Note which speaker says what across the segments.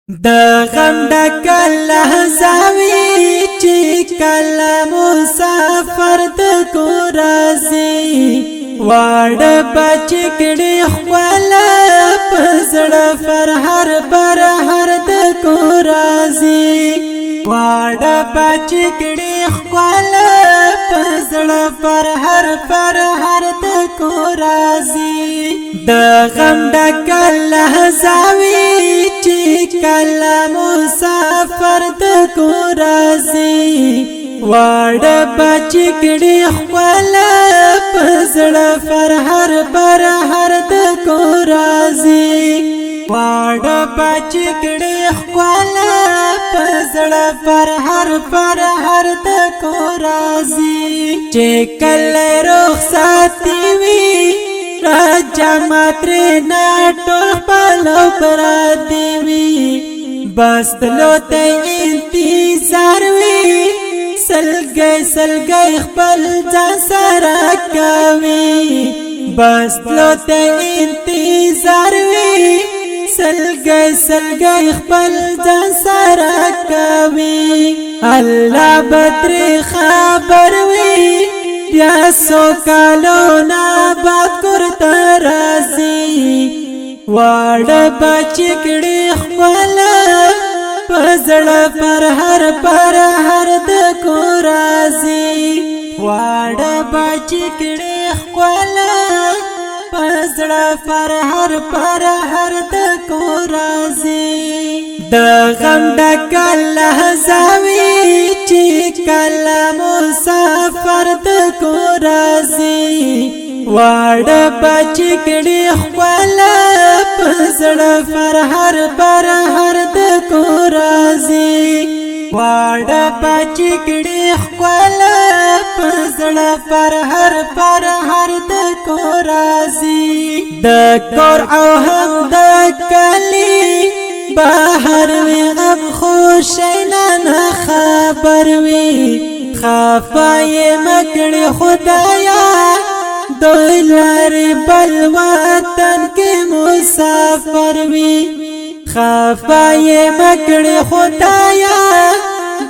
Speaker 1: د غم ډکل لحظاوي چې کله مسافر د کور راځي واړه بچی کړي خپل پزړه پر هر د کور راځي واړه بچی کړي خپل پزړه پر هر د کور راځي د غم ډکل لحظاوي چې کله مسافر د کور راځي واړه بچی کړي خپل پزړه پر هر د کور راځي واړه بچی کړي خپل پزړه پر هر د کور راځي چې کله رخصتي وي راجا ماتره ناټول پلو پر دیوی بس تلو ته انتظار وی سلګي خپل ځان سره کوي بس تلو ته انتظار وی سلګي خپل ځان سره کوي الله بدر خبر وی بیا سو کالو نا بات کرتا رازی واړه بچی کړي خپل پزړه پر هر د کور راځي واړه بچی کړي خپل پزړه پر هر د کور راځي د غم ډکل لحظاوي چې کله مسافر د کور راځي واړه بچی کړي خپل پزړه پر هر د کور راځي واړه بچی کړي خپل پزړه پر هر د کور راځي د کور او هم د کلی بهر وی غم خوشینا نه خبر وی خفای مکړي خدایا دوی لري بل وطن کې مسافر وی خفای مکړي خدایا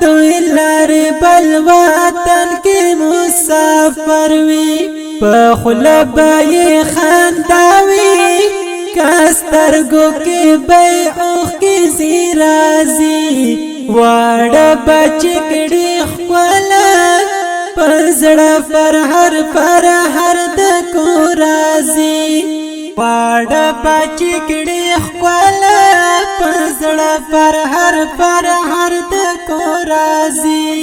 Speaker 1: دوی لري بل وطن کې مسافر وی په خلبای خنداوي کاسترګو کې بې اوخ کې زیرازي واړه بچی کړي خپل پزړه پر هر د کور راځي واړه بچی کړي خپل پزړه پر هر د کور راځي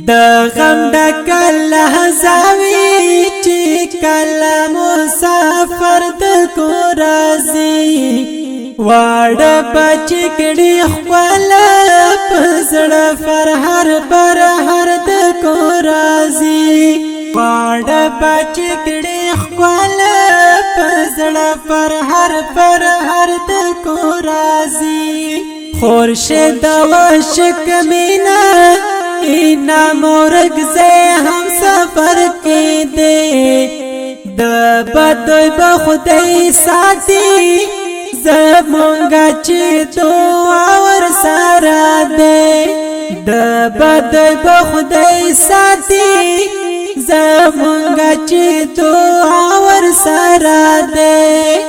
Speaker 1: د غم ډکل لحظاوي چې کله مسافر د کور راځي واړه بچی کړي خپل پزړه پر هر د کور راځي واړه بچی کړي خپل پزړه پر هر د کور راځي خورشید وشک مینا اینا مورګ زه هم سفر کې دے د بدوی به خدای ساتي زمونږه چې دعا ور سره ده د بدوی به خدای ساتي زمونږه چې دعا ور سره ده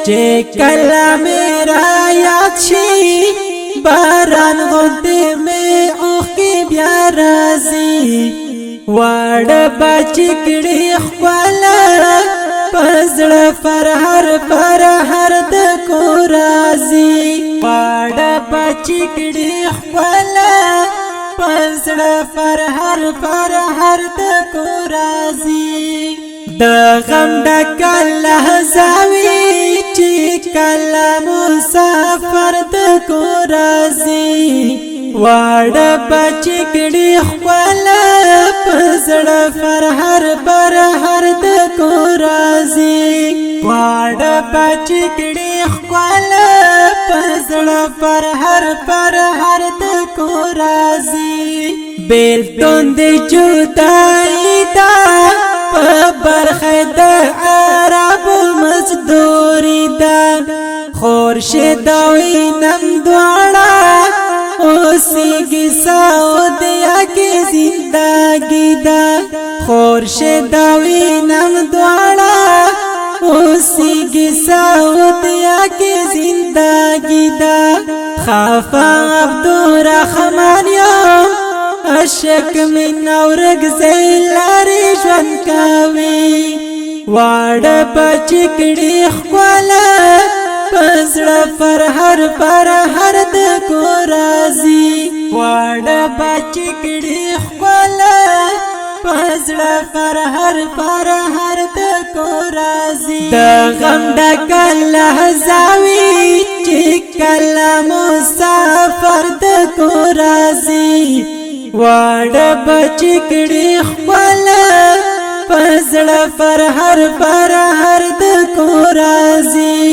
Speaker 1: چې کله میرا یاد شي باران غوندې مې اوښ کې بیا راځي واړه بچی کړي خپل پزړه پر هر د کور راځي واړه بچی کړي خپل پزړه پر هر د کور راځي د غم ډکل لحظاوي چې کله مسافر د کور راځي واړه بچی کړي خپل پزړه پر هر د کور راځي واړه بچی کړي خپل پزړه پر هر د کور راځي بیلتون دی جدائی دا په برخه د عربو مزدوری دا خورشید او نم دواړه اوسیږي سعودیا کې زندگی دا خورشید وینم دواړه اوسیږي سعودیا کې زندگی دا خافا عبدالرحمن یم عشق من اورګ زیلاري ژوند کوي واړه بچکړي خواله پزړه پر هر د کورازي واړه بچکړي خواله پزړه پر هر د کورازي د غم ډکل زاوي چې کله مسافر د کورازي واړه بچکړي خواله پزړه پر هر د کورازي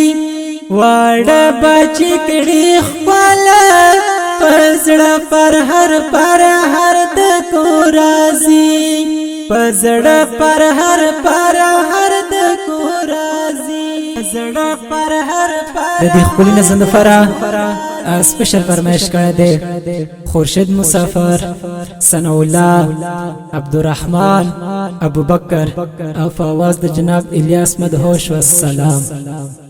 Speaker 1: واړه بچکړي خواله پزړه پر هر د کورازي پزړه پر هر د کورازي پزړه پر د دې خپل نظم لپاره سپیشل فرمایش کړی دی خورشید مسافر ثنا الله عبدالرحمن ابوبکر او فواز د جناب الیاس مدهوش والسلام